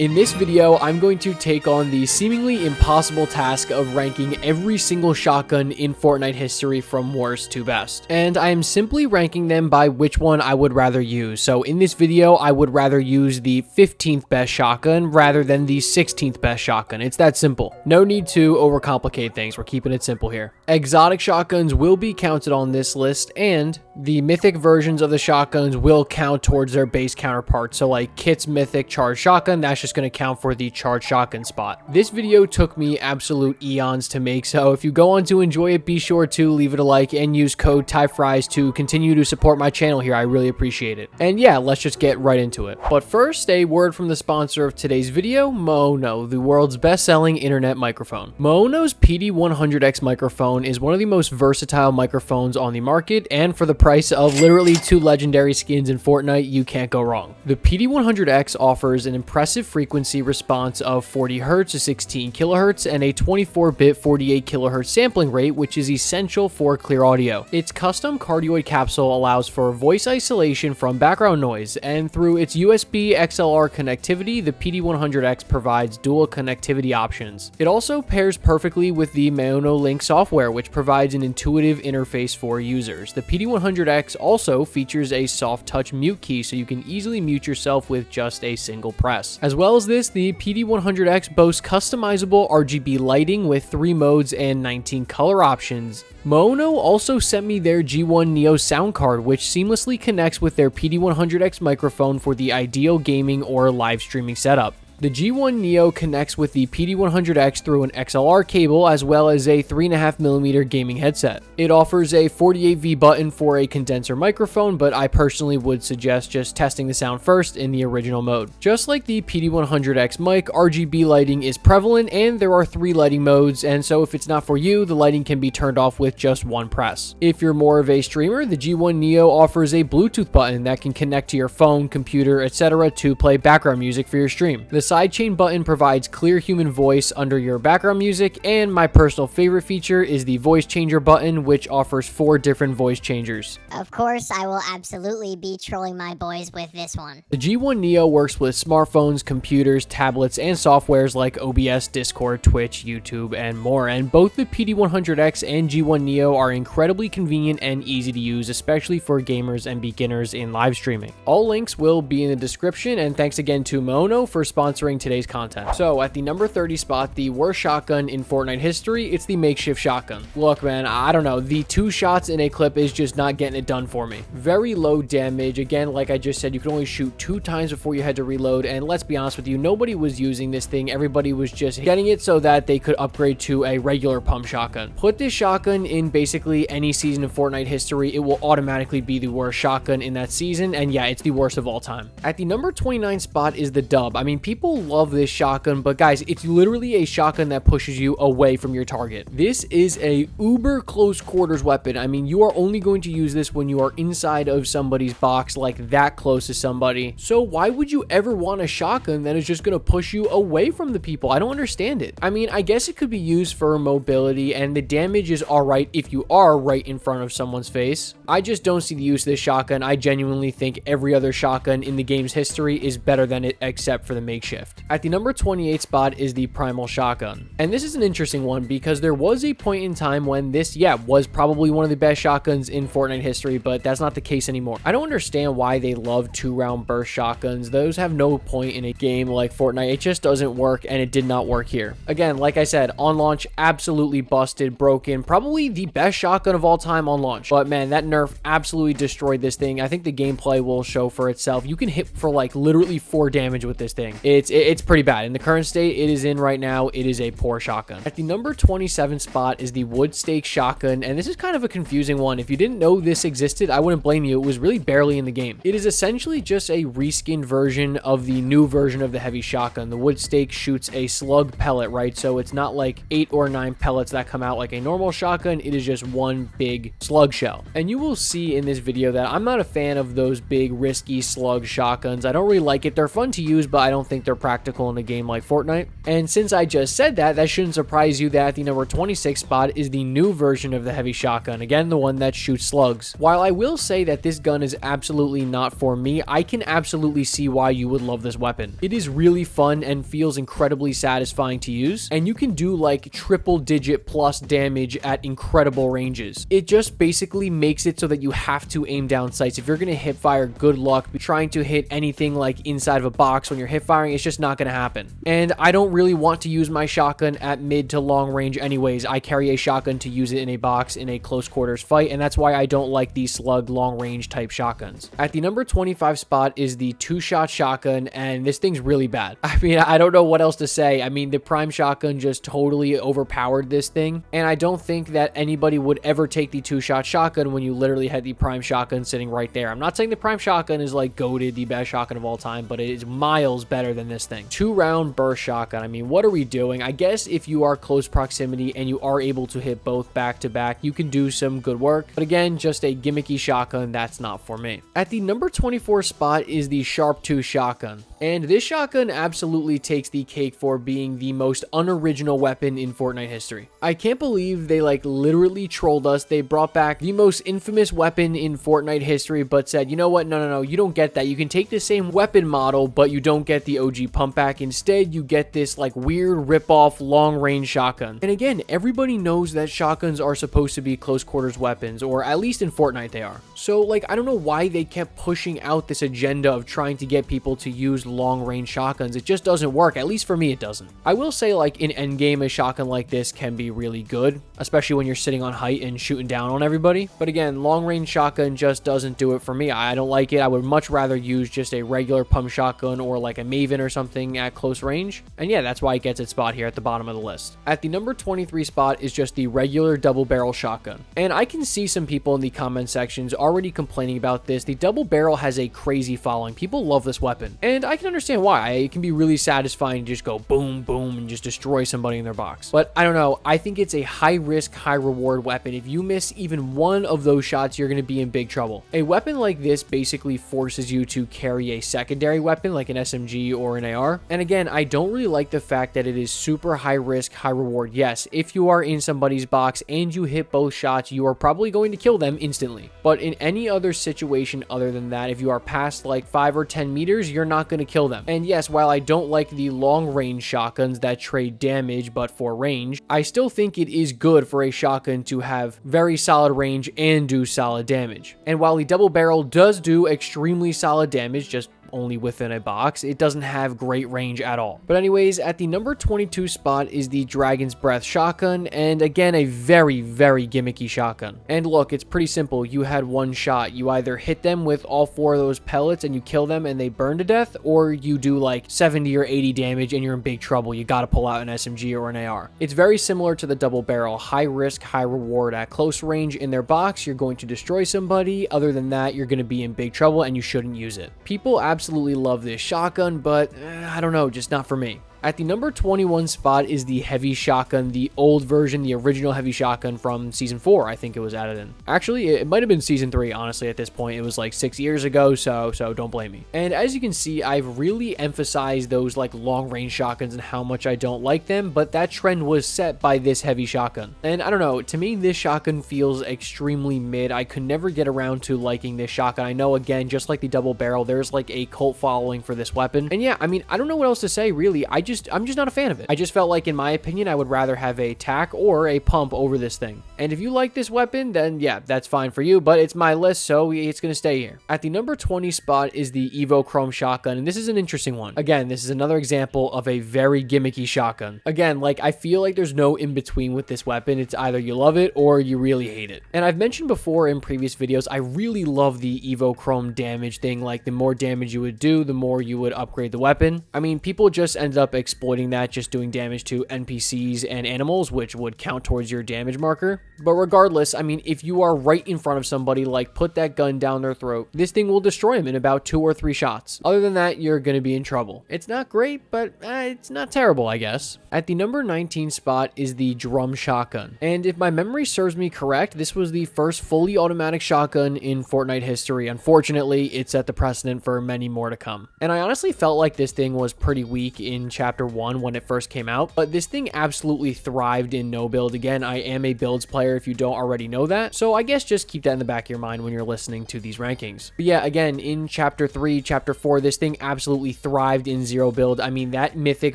In this video, I'm going to take on the seemingly impossible task of ranking every single shotgun in Fortnite history from worst to best. And I am simply ranking them by which one I would rather use. So in this video, I would rather use the 15th best shotgun rather than the 16th best shotgun. It's that simple. No need to overcomplicate things. We're keeping it simple here. Exotic shotguns will be counted on this list, and the mythic versions of the shotguns will count towards their base counterparts. So like Kit's mythic charged shotgun, that's just going to count for the charged shotgun spot. This video took me absolute eons to make, so if you go on to enjoy it, be sure to leave it a like and use code TYFRYZ to continue to support my channel here. I really appreciate it. And yeah, let's just get right into it. But first, a word from the sponsor of today's video, MAONO, the world's best-selling internet microphone. MAONO's PD100X microphone is one of the most versatile microphones on the market, and for the price of literally 2 legendary skins in Fortnite, you can't go wrong. The PD100X offers an impressive frequency response of 40 Hz to 16 kHz and a 24-bit 48 kHz sampling rate, which is essential for clear audio. Its custom cardioid capsule allows for voice isolation from background noise, and through its USB XLR connectivity, the PD100X provides dual connectivity options. It also pairs perfectly with the MAONO Link software, which provides an intuitive interface for users. The PD100X also features a soft touch mute key, so you can easily mute yourself with just a single press. As well as this, the PD100X boasts customizable RGB lighting with 3 modes and 19 color options. MAONO also sent me their G1 Neo sound card, which seamlessly connects with their PD100X microphone for the ideal gaming or live streaming setup. The G1 Neo connects with the PD100X through an XLR cable as well as a 3.5mm gaming headset. It offers a 48V button for a condenser microphone, but I personally would suggest just testing the sound first in the original mode. Just like the PD100X mic, RGB lighting is prevalent, and there are 3 lighting modes, and so if it's not for you, the lighting can be turned off with just one press. If you're more of a streamer, the G1 Neo offers a Bluetooth button that can connect to your phone, computer, etc. to play background music for your stream. The sidechain button provides clear human voice under your background music, and my personal favorite feature is the voice changer button, which offers 4 different voice changers. Of course, I will absolutely be trolling my boys with this one. The G1 Neo works with smartphones, computers, tablets, and softwares like OBS, Discord, Twitch, YouTube, and more, and both the PD100X and G1 Neo are incredibly convenient and easy to use, especially for gamers and beginners in live streaming. All links will be in the description, and thanks again to MAONO for sponsoring today's content. So at the number 30 spot, the worst shotgun in Fortnite history, it's the makeshift shotgun. Look, man, I don't know, the 2 shots in a clip is just not getting it done for me. Very low damage. Again, like I just said, you can only shoot 2 times before you had to reload, and let's be honest with you, nobody was using this thing. Everybody was just getting it so that they could upgrade to a regular pump shotgun. Put this shotgun in basically any season of Fortnite history, it will automatically be the worst shotgun in that season, and yeah, it's the worst of all time. At the number 29 spot is the Dub. I mean, people love this shotgun, but guys, it's literally a shotgun that pushes you away from your target. This is a uber close quarters weapon. I mean, you are only going to use this when you are inside of somebody's box, like that close to somebody. So why would you ever want a shotgun that is just going to push you away from the people? I don't understand it. I mean, I guess it could be used for mobility, and the damage is all right if you are right in front of someone's face. I just don't see the use of this shotgun. I genuinely think every other shotgun in the game's history is better than it, except for the makeshift. At the number 28 spot is the Primal Shotgun. And this is an interesting one because there was a point in time when this, was probably one of the best shotguns in Fortnite history, but that's not the case anymore. I don't understand why they love 2-round burst shotguns. Those have no point in a game like Fortnite. It just doesn't work, and it did not work here. Again, like I said, on launch, absolutely busted, broken, probably the best shotgun of all time on launch. But man, that nerf absolutely destroyed this thing. I think the gameplay will show for itself. You can hit for like literally 4 damage with this thing. It's pretty bad. In the current state it is in right now, it is a poor shotgun. At the number 27 spot is the Wood Stake Shotgun, and this is kind of a confusing one. If you didn't know this existed, I wouldn't blame you. It was really barely in the game. It is essentially just a reskinned version of the new version of the heavy shotgun. The Wood Stake shoots a slug pellet, right? So it's not like 8 or 9 pellets that come out like a normal shotgun. It is just one big slug shell. And you will see in this video that I'm not a fan of those big risky slug shotguns. I don't really like it. They're fun to use, but I don't think they're they're practical in a game like Fortnite. And since I just said that, that shouldn't surprise you that at the number 26 spot is the new version of the heavy shotgun. Again, the one that shoots slugs. While I will say that this gun is absolutely not for me, I can absolutely see why you would love this weapon. It is really fun and feels incredibly satisfying to use, and you can do like triple digit plus damage at incredible ranges. It just basically makes it so that you have to aim down sights. If you're going to hip fire, good luck trying to hit anything like inside of a box when you're hip firing. It's just not going to happen. And I don't really want to use my shotgun at mid to long range anyways. I carry a shotgun to use it in a box in a close quarters fight, and that's why I don't like these slug long range type shotguns. At the number 25 spot is the 2-shot shotgun, and this thing's really bad. I mean, I don't know what else to say. I mean, the prime shotgun just totally overpowered this thing, and I don't think that anybody would ever take the 2-shot shotgun when you literally had the prime shotgun sitting right there. I'm not saying the prime shotgun is like goated, the best shotgun of all time, but it is miles better than this thing. 2-round burst shotgun. I mean, what are we doing? I guess if you are close proximity and you are able to hit both back to back, you can do some good work. But again, just a gimmicky shotgun, that's not for me. At the number 24 spot is the Sharp 2 shotgun. And this shotgun absolutely takes the cake for being the most unoriginal weapon in Fortnite history. I can't believe they like literally trolled us. They brought back the most infamous weapon in Fortnite history, but said, you know what? No, you don't get that. You can take the same weapon model, but you don't get the OG pump back. Instead, you get this like weird rip-off long-range shotgun. And again, everybody knows that shotguns are supposed to be close quarters weapons, or at least in Fortnite they are. So like, I don't know why they kept pushing out this agenda of trying to get people to use long-range shotguns. It just doesn't work. At least for me, it doesn't. I will say, like, in endgame, a shotgun like this can be really good, especially when you're sitting on height and shooting down on everybody. But again, long-range shotgun just doesn't do it for me. I don't like it. I would much rather use just a regular pump shotgun or like a Maven or something at close range. And yeah, that's why it gets its spot here at the bottom of the list. At the number 23 spot is just the regular double barrel shotgun. And I can see some people in the comment sections already complaining about this. The double barrel has a crazy following. People love this weapon, and I can understand why. It can be really satisfying to just go boom, boom, and just destroy somebody in their box. But I don't know. I think it's a high risk, high reward weapon. If you miss even one of those shots, you're going to be in big trouble. A weapon like this basically forces you to carry a secondary weapon like an SMG or an AR. And again, I don't really like the fact that it is super high risk, high reward. Yes, if you are in somebody's box and you hit both shots, you are probably going to kill them instantly. But in any other situation other than that, if you are past like 5 or 10 meters, you're not going to kill them. And yes, while I don't like the long range shotguns that trade damage but for range, I still think it is good for a shotgun to have very solid range and do solid damage. And while the double barrel does do extremely solid damage, just only within a box, it doesn't have great range at all. But anyways, at the number 22 spot is the Dragon's Breath shotgun, and again, a very, very gimmicky shotgun. And look, it's pretty simple. You had one shot. You either hit them with all 4 of those pellets and you kill them and they burn to death, or you do like 70 or 80 damage and you're in big trouble. You gotta pull out an SMG or an AR. It's very similar to the double barrel. High risk, high reward. At close range in their box, you're going to destroy somebody. Other than that, you're gonna be in big trouble and you shouldn't use it. People absolutely love this shotgun, but I don't know, just not for me. At the number 21 spot is the heavy shotgun, the old version, the original heavy shotgun from season 4, I think it was added in. Actually, it might have been season 3, honestly, at this point. It was like 6 years ago, so don't blame me. And as you can see, I've really emphasized those like long range shotguns and how much I don't like them, but that trend was set by this heavy shotgun. And I don't know, to me, this shotgun feels extremely mid. I could never get around to liking this shotgun. I know, again, just like the double barrel, there's like a cult following for this weapon. And yeah, I mean, I don't know what else to say, really. I'm just not a fan of it. I just felt like, in my opinion, I would rather have a tac or a pump over this thing. And if you like this weapon, then yeah, that's fine for you, but it's my list, so it's going to stay here. At the number 20 spot is the Evo Chrome shotgun, and this is an interesting one. Again, this is another example of a very gimmicky shotgun. Again, like, I feel like there's no in between with this weapon. It's either you love it or you really hate it. And I've mentioned before in previous videos, I really love the Evo Chrome damage thing. Like, the more damage you would do, the more you would upgrade the weapon. I mean, people just ended up exploiting that, just doing damage to NPCs and animals, which would count towards your damage marker. But regardless, I mean, if you are right in front of somebody, like put that gun down their throat, this thing will destroy them in about 2 or 3 shots. Other than that, you're going to be in trouble. It's not great, but it's not terrible, I guess. At the number 19 spot is the drum shotgun. And if my memory serves me correct, this was the first fully automatic shotgun in Fortnite history. Unfortunately, it set the precedent for many more to come. And I honestly felt like this thing was pretty weak in chapter 1 when it first came out, but this thing absolutely thrived in no build. Again, I am a builds player if you don't already know that, so I guess just keep that in the back of your mind when you're listening to these rankings. But yeah, again, in chapter 3, chapter 4, this thing absolutely thrived in zero build. I mean, that mythic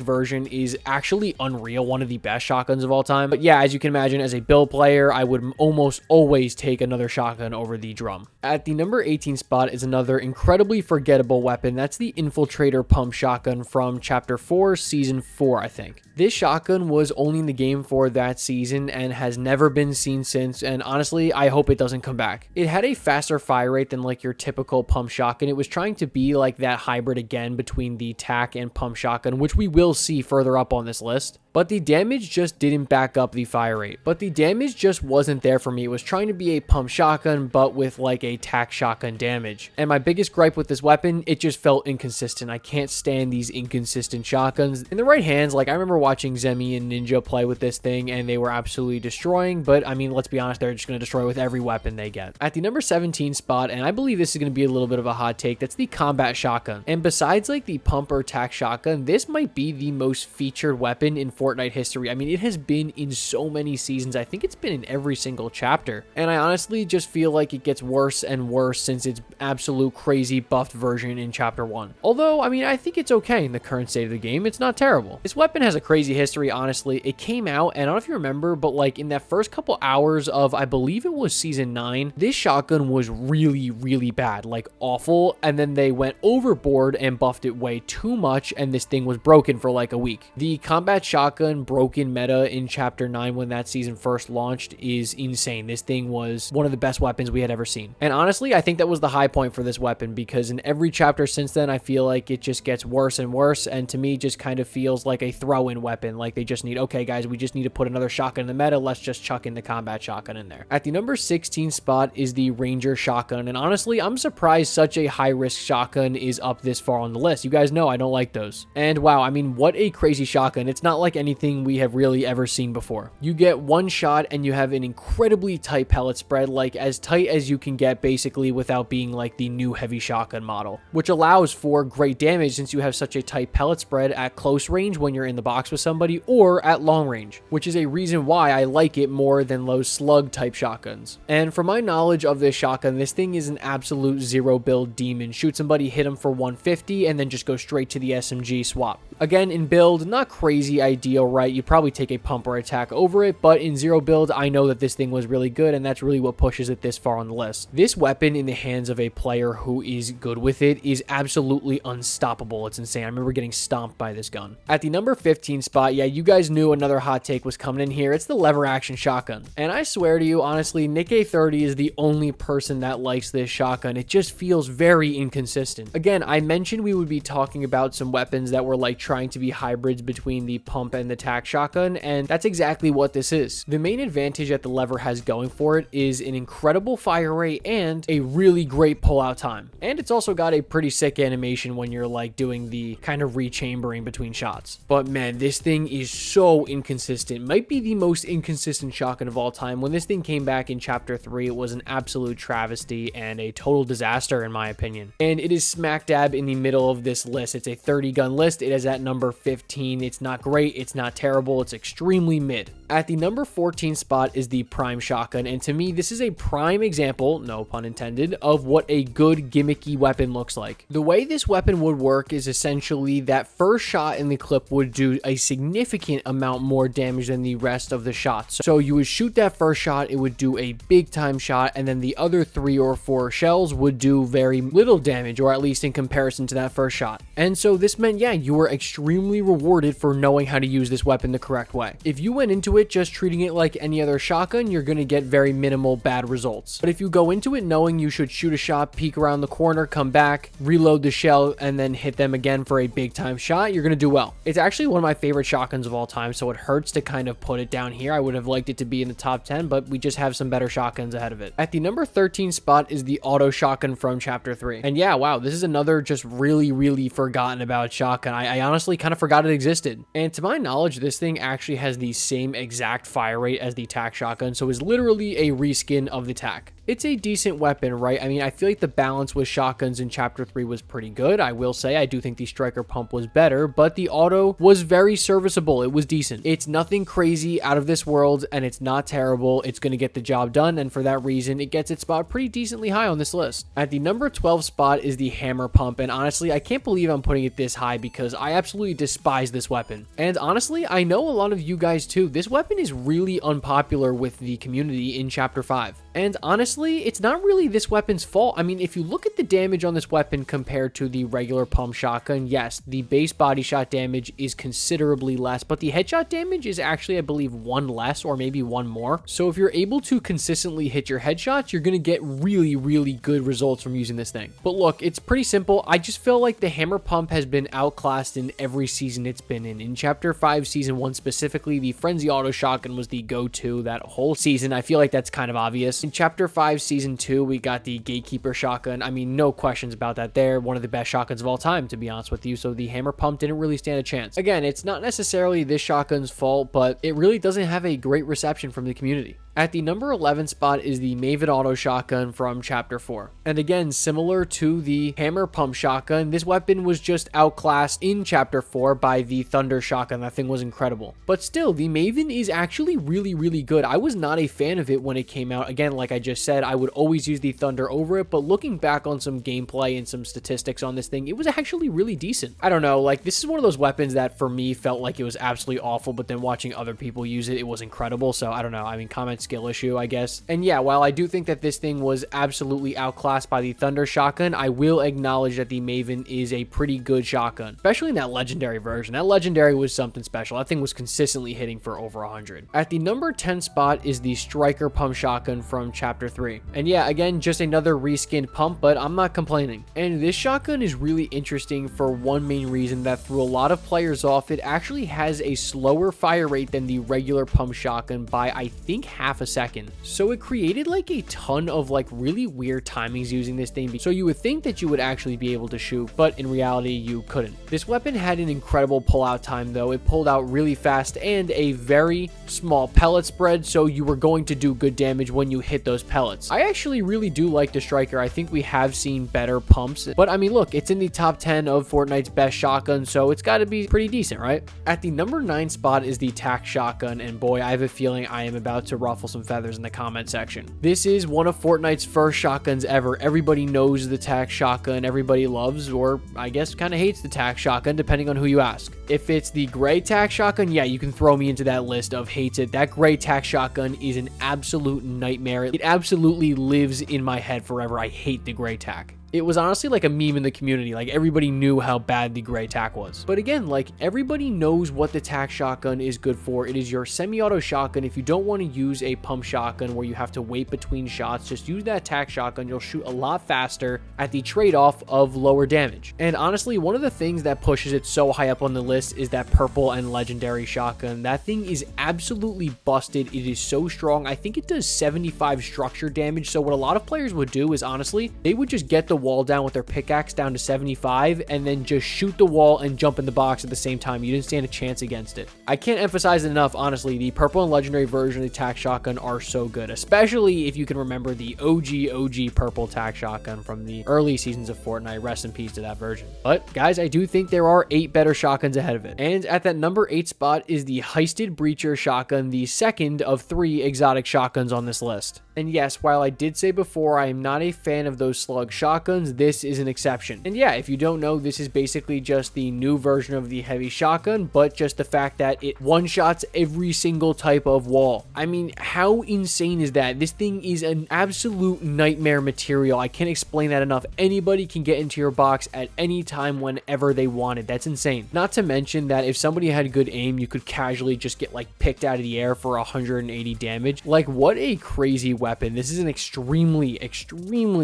version is actually unreal, one of the best shotguns of all time. But yeah, as you can imagine, as a build player, I would almost always take another shotgun over the drum. At the number 18 spot is another incredibly forgettable weapon. That's the Infiltrator Pump Shotgun from Chapter 4, Season 4, I think. This shotgun was only in the game for that season and has never been seen since, and honestly, I hope it doesn't come back. It had a faster fire rate than like your typical pump shotgun. It was trying to be like that hybrid again between the tac and pump shotgun, which we will see further up on this list. But the damage just didn't back up the fire rate. But the damage just wasn't there for me. It was trying to be a pump shotgun, but with like a tac shotgun damage. And my biggest gripe with this weapon, it just felt inconsistent. I can't stand these inconsistent shotguns. In the right hands, like I remember watching Zemi and Ninja play with this thing and they were absolutely destroying. But I mean, let's be honest, they're just going to destroy with every weapon they get. At the number 17 spot, and I believe this is going to be a little bit of a hot take, that's the combat shotgun. And besides like the pump or tac shotgun, this might be the most featured weapon in Fortnite history. I mean, it has been in so many seasons. I think it's been in every single chapter. And I honestly just feel like it gets worse and worse since its absolute crazy buffed version in chapter 1. Although, I mean, I think it's okay in the current state of the game. It's not terrible. This weapon has a crazy history, honestly. It came out, and I don't know if you remember, but like in that first couple hours of, I believe it was season 9, this shotgun was really, really bad, like awful. And then they went overboard and buffed it way too much, and this thing was broken for like a week. The combat shotgun broken meta in chapter 9 when that season first launched is insane. This thing was one of the best weapons we had ever seen. And honestly, I think that was the high point for this weapon, because in every chapter since then, I feel like it just gets worse and worse, and to me just kind of feels like a throw-in weapon. Like they just need, okay guys, we just need to put another shotgun in the meta, let's just chuck in the combat shotgun in there. At the number 16 spot is the Ranger shotgun, and honestly, I'm surprised such a high-risk shotgun is up this far on the list. You guys know I don't like those. And wow, I mean, what a crazy shotgun. It's not like anything we have really ever seen before. You get one shot and you have an incredibly tight pellet spread, like as tight as you can get basically without being like the new heavy shotgun model, which allows for great damage since you have such a tight pellet spread at close range when you're in the box with somebody or at long range, which is a reason why I like it more than those slug type shotguns. And from my knowledge of this shotgun, this thing is an absolute zero build demon. Shoot somebody, hit them for 150, and then just go straight to the SMG swap. Again, in build, not crazy ideal, right? You probably take a pump or attack over it, but in zero build, I know that this thing was really good, and that's really what pushes it this far on the list. This weapon in the hands of a player who is good with it is absolutely unstoppable. It's insane. I remember getting stomped by this gun. At the number 15 spot, yeah, you guys knew another hot take was coming in here. It's the lever action shotgun. And I swear to you, honestly, Nick A30 is the only person that likes this shotgun. It just feels very inconsistent. Again, I mentioned we would be talking about some weapons that were like trying to be hybrids between the pump and the tac shotgun, and that's exactly what this is. The main advantage that the lever has going for it is an incredible fire rate and a really great pullout time. And it's also got a pretty sick animation when you're like doing the kind of rechambering between shots. But man, this thing is so inconsistent. Might be the most inconsistent shotgun of all time. When this thing came back in chapter 3, it was an absolute travesty and a total disaster in my opinion. And it is smack dab in the middle of this list. It's a 30 gun list. It is at number 15. It's not great. It's not terrible. It's extremely mid. At the number 14 spot is the Prime Shotgun, and to me, this is a prime example, no pun intended, of what a good gimmicky weapon looks like. The way this weapon would work is essentially that first shot in the clip would do a significant amount more damage than the rest of the shots. So you would shoot that first shot, it would do a big time shot, and then the other 3 or 4 shells would do very little damage, or at least in comparison to that first shot. And so this meant, yeah, you were extremely rewarded for knowing how to use this weapon the correct way. If you went into it just treating it like any other shotgun, you're going to get very minimal bad results. But if you go into it knowing you should shoot a shot, peek around the corner, come back, reload the shell, and then hit them again for a big time shot, you're going to do well. It's actually one of my favorite shotguns of all time, so it hurts to kind of put it down here. I would have liked it to be in the top 10, but we just have some better shotguns ahead of it. At the number 13 spot is the auto shotgun from chapter 3. And yeah, wow, this is another just really forgotten about shotgun. I honestly kind of forgot it existed. And to my knowledge, this thing actually has the same exact fire rate as the TAC shotgun, so is literally a reskin of the TAC. It's a decent weapon, right? I mean, I feel like the balance with shotguns in chapter 3 was pretty good. I will say I do think the striker pump was better, but the auto was very serviceable. It was decent. It's nothing crazy out of this world, and it's not terrible. It's going to get the job done, and for that reason, it gets its spot pretty decently high on this list. At the number 12 spot is the hammer pump, and honestly, I can't believe I'm putting it this high because I absolutely despise this weapon. And honestly, I know a lot of you guys too. This weapon is really unpopular with the community in chapter 5. And honestly, it's not really this weapon's fault. I mean, if you look at the damage on this weapon compared to the regular pump shotgun, yes, the base body shot damage is considerably less, but the headshot damage is actually, I believe, 1 less or maybe 1 more. So if you're able to consistently hit your headshots, you're going to get really good results from using this thing. But look, it's pretty simple. I just feel like the hammer pump has been outclassed in every season it's been in. In chapter 5, season 1 specifically, the frenzy auto shotgun was the go-to that whole season. I feel like that's kind of obvious. In chapter 5, season 2, we got the gatekeeper shotgun. I mean, no questions about that there. One of the best shotguns of all time, to be honest with you. So the hammer pump didn't really stand a chance. Again, it's not necessarily this shotgun's fault, but it really doesn't have a great reception from the community. At the number 11 spot is the Maven auto shotgun from chapter 4. And again, similar to the hammer pump shotgun, this weapon was just outclassed in chapter 4 by the thunder shotgun. That thing was incredible. But still, the Maven is actually really good. I was not a fan of it when it came out. Again, like I just said, I would always use the thunder over it, but looking back on some gameplay and some statistics on this thing, it was actually really decent. I don't know, like this is one of those weapons that for me felt like it was absolutely awful, but then watching other people use it, it was incredible. So I don't know, I mean, comments skill issue, I guess. And yeah, while I do think that this thing was absolutely outclassed by the thunder shotgun, I will acknowledge that the Maven is a pretty good shotgun, especially in that legendary version. That legendary was something special. That thing was consistently hitting for over 100. At the number 10 spot is the striker pump shotgun from chapter 3. And yeah, again, just another reskinned pump, but I'm not complaining. And this shotgun is really interesting for one main reason, that threw a lot of players off. It actually has a slower fire rate than the regular pump shotgun by I think half a second. So it created like a ton of like really weird timings using this thing. So you would think that you would actually be able to shoot, but in reality you couldn't. This weapon had an incredible pullout time though. It pulled out really fast and a very small pellet spread, so you were going to do good damage when you hit those pellets. I actually really do like the striker. I think we have seen better pumps, but I mean look, it's in the top 10 of Fortnite's best shotguns, so it's got to be pretty decent, right? At the number 9 spot is the TAC shotgun, and boy, I have a feeling I am about to ruffle some feathers in the comment section. This is one of Fortnite's first shotguns ever. Everybody knows the TAC shotgun. Everybody loves, or I guess kind of hates, the TAC shotgun, depending on who you ask. If it's the gray TAC shotgun, yeah, you can throw me into that list of hates it. That gray TAC shotgun is an absolute nightmare. It absolutely lives in my head forever. I hate the gray TAC. It was honestly like a meme in the community. Like everybody knew how bad the gray TAC was. But again, like everybody knows what the TAC shotgun is good for. It is your semi-auto shotgun. If you don't want to use a pump shotgun where you have to wait between shots, just use that TAC shotgun. You'll shoot a lot faster at the trade-off of lower damage. And honestly, one of the things that pushes it so high up on the list is that purple and legendary shotgun. That thing is absolutely busted. It is so strong. I think it does 75 structure damage. So what a lot of players would do is honestly, they would just get the wall down with their pickaxe down to 75 and then just shoot the wall and jump in the box at the same time. You didn't stand a chance against it. I can't emphasize it enough, honestly, the purple and legendary version of the TAC shotgun are so good, especially if you can remember the OG purple TAC shotgun from the early seasons of Fortnite. Rest in peace to that version. But guys, I do think there are 8 better shotguns ahead of it. And at that number 8 spot is the heisted breacher shotgun, the second of 3 exotic shotguns on this list. And yes, while I did say before I am not a fan of those slug shotguns, this is an exception. And yeah, if you don't know, this is basically just the new version of the heavy shotgun, but just the fact that it one-shots every single type of wall. I mean, how insane is that? This thing is an absolute nightmare material. I can't explain that enough. Anybody can get into your box at any time whenever they wanted. That's insane. Not to mention that if somebody had good aim, you could casually just get like picked out of the air for 180 damage. Like, what a crazy weapon. This is an extremely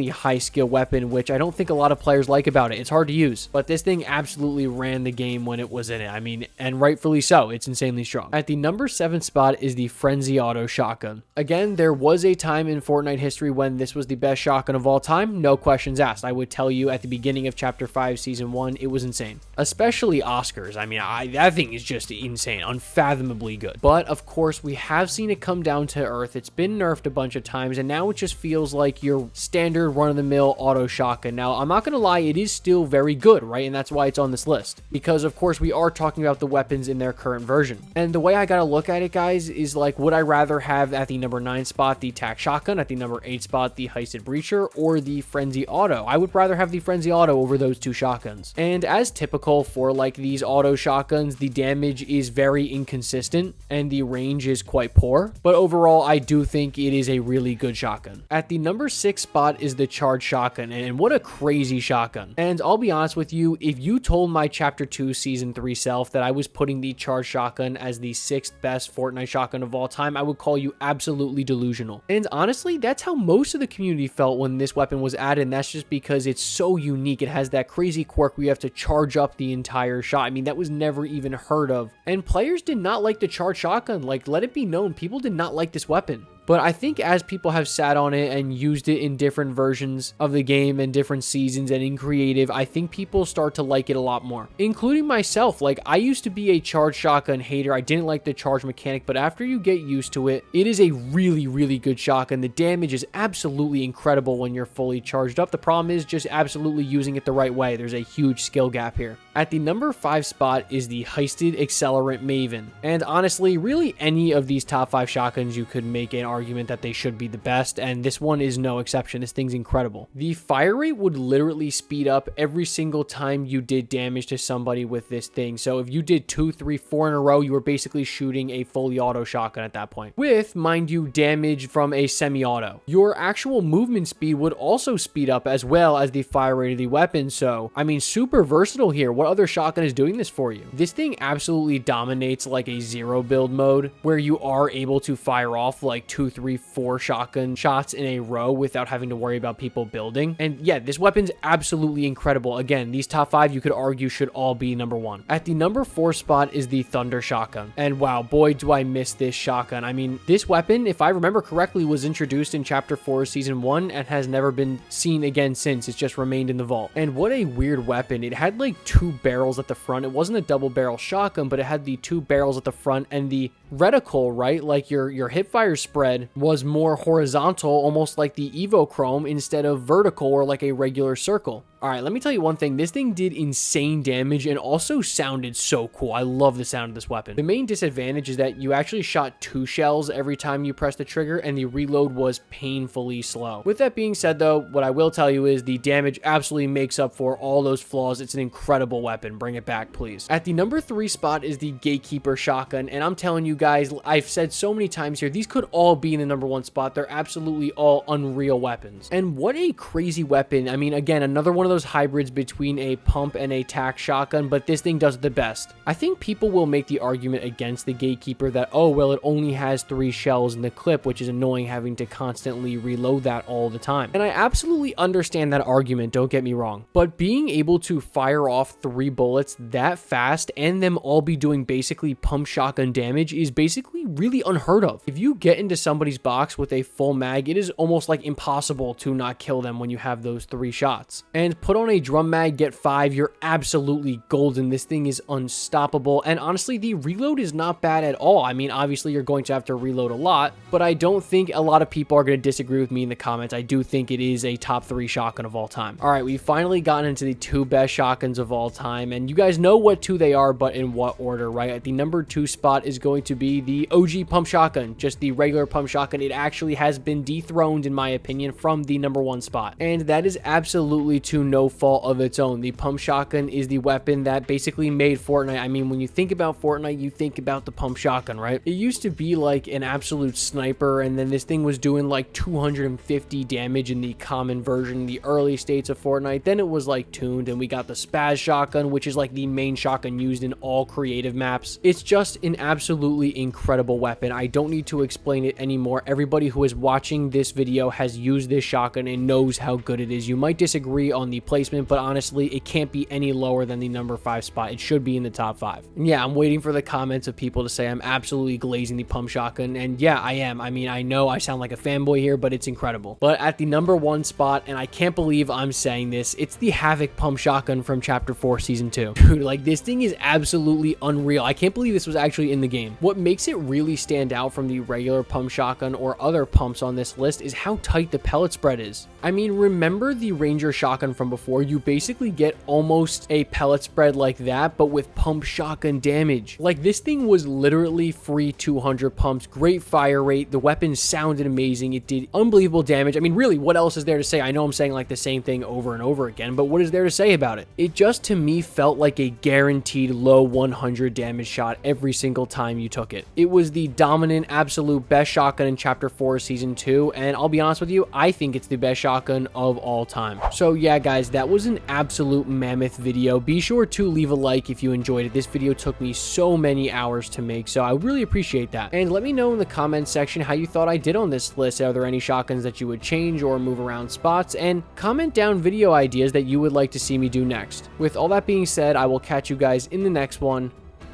high skill weapon, which I don't think a lot of players like about it. It's hard to use, but this thing absolutely ran the game when it was in it. I mean, and rightfully so. It's insanely strong. At the number 7 spot is the Frenzy Auto shotgun. Again, there was a time in Fortnite history when this was the best shotgun of all time. No questions asked. I would tell you at the beginning of Chapter 5, Season 1, it was insane. Especially Oscars. I mean, that thing is just insane. Unfathomably good. But, of course, we have seen it come down to earth. It's been nerfed a bunch of times, and now it just feels like your standard run-of-the-mill auto shotgun. Now, I'm not going to lie, it is still very good, right? And that's why it's on this list. Because, of course, we are talking about the weapons in their current version. And the way I got to look at it, guys, is like, would I rather have at the number 9 spot the tac shotgun, at the number 8 spot the heisted breacher, or the frenzy auto? I would rather have the frenzy auto over those two shotguns. And as typical for like these auto shotguns, the damage is very inconsistent and the range is quite poor, but overall I do think it is a really good shotgun. At the number 6 spot is the charge shotgun, and what a crazy shotgun. And I'll be honest with you, if you told my Chapter 2 Season 3 self that I was putting the charge shotgun as the 6th best Fortnite shotgun of all time, I would call you absolutely delusional. And honestly, that's how most of the community felt when this weapon was added, and that's just because it's so unique. It has that crazy quirk where you have to charge up the entire shot. I mean, that was never even heard of. And players did not like the charge shotgun. Like, let it be known, people did not like this weapon. But I think as people have sat on it and used it in different versions of the game and different seasons and in creative, I think people start to like it a lot more, including myself. Like, I used to be a charge shotgun hater. I didn't like the charge mechanic, but after you get used to it, it is a really good shotgun. The damage is absolutely incredible when you're fully charged up. The problem is just absolutely using it the right way. There's a huge skill gap here. At the number 5 spot is the heisted accelerant Maven. And honestly, really any of these top 5 shotguns, you could make an argument that they should be the best, and this one is no exception. This thing's incredible. The fire rate would literally speed up every single time you did damage to somebody with this thing. So if you did 2, 3, 4 in a row, you were basically shooting a fully auto shotgun at that point, with, mind you, damage from a semi-auto. Your actual movement speed would also speed up as well as the fire rate of the weapon. So I mean, super versatile here. What other shotgun is doing this for you? This thing absolutely dominates like a zero build mode where you are able to fire off like 2, 3, 4 shotgun shots in a row without having to worry about people building. And yeah, this weapon's absolutely incredible. Again, these top 5 you could argue should all be number 1. At the number 4 spot is the Thunder shotgun. And wow, boy, do I miss this shotgun. I mean, this weapon, if I remember correctly, was introduced in Chapter 4 Season 1 and has never been seen again since. It's just remained in the vault. And what a weird weapon. It had like 2 barrels at the front. It wasn't a double barrel shotgun, but it had the 2 barrels at the front, and the reticle, right? Like your hip fire spread was more horizontal, almost like the Evo Chrome, instead of vertical or like a regular circle. All right, let me tell you one thing. This thing did insane damage and also sounded so cool. I love the sound of this weapon. The main disadvantage is that you actually shot 2 shells every time you pressed the trigger, and the reload was painfully slow. With that being said, though, what I will tell you is the damage absolutely makes up for all those flaws. It's an incredible weapon. Bring it back, please. At the number 3 spot is the Gatekeeper shotgun, and I'm telling you guys, I've said so many times here, these could all be in the number 1 spot. They're absolutely all unreal weapons. And what a crazy weapon. I mean, again, another one of those hybrids between a pump and a tac shotgun, but this thing does it the best. I think people will make the argument against the Gatekeeper that, oh, well, it only has 3 shells in the clip, which is annoying having to constantly reload that all the time. And I absolutely understand that argument, don't get me wrong, but being able to fire off 3 bullets that fast and them all be doing basically pump shotgun damage is basically really unheard of. If you get into somebody's box with a full mag, it is almost like impossible to not kill them when you have those 3 shots. And put on a drum mag, get 5, you're absolutely golden. This thing is unstoppable, and honestly, the reload is not bad at all. I mean, obviously, you're going to have to reload a lot, but I don't think a lot of people are going to disagree with me in the comments. I do think it is a top 3 shotgun of all time. All right, we've finally gotten into the 2 best shotguns of all time. time, and you guys know what two they are, but in what order, right? At the number 2 spot is going to be the OG pump shotgun, just the regular pump shotgun. It actually has been dethroned, in my opinion, from the number 1 spot, and that is absolutely to no fault of its own. The pump shotgun is the weapon that basically made Fortnite. I mean, when you think about Fortnite, you think about the pump shotgun, right? It used to be like an absolute sniper, and then this thing was doing like 250 damage in the common version, the early states of Fortnite. Then it was like tuned, and we got the spaz shotgun, which is like the main shotgun used in all creative maps. It's just an absolutely incredible weapon. I don't need to explain it anymore. Everybody who is watching this video has used this shotgun and knows how good it is. You might disagree on the placement, but honestly, it can't be any lower than the number 5 spot. It should be in the top 5. And yeah, I'm waiting for the comments of people to say I'm absolutely glazing the pump shotgun, and yeah, I am. I mean, I know I sound like a fanboy here, but it's incredible. But at the number 1 spot, and I can't believe I'm saying this, it's the Havoc pump shotgun from Chapter 4 Season 2. Dude, like, this thing is absolutely unreal. I can't believe this was actually in the game. What makes it really stand out from the regular pump shotgun or other pumps on this list is how tight the pellet spread is. I mean, remember the Ranger shotgun from before? You basically get almost a pellet spread like that, but with pump shotgun damage. Like, this thing was literally free 200 pumps, great fire rate, the weapon sounded amazing, it did unbelievable damage. I mean, really, what else is there to say? I know I'm saying like the same thing over and over again, but what is there to say about it? It just, to me, felt like a guaranteed low 100 damage shot every single time you took it. It was the dominant, absolute best shotgun in Chapter 4 Season 2, and I'll be honest with you, I think it's the best shotgun of all time. So yeah, guys, that was an absolute mammoth video. Be sure to leave a like if you enjoyed it. This video took me so many hours to make, so I really appreciate that. And let me know in the comments section how you thought I did on this list. Are there any shotguns that you would change or move around spots? And comment down video ideas that you would like to see me do next. With all that being said, I will catch you guys in the next one.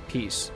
Peace.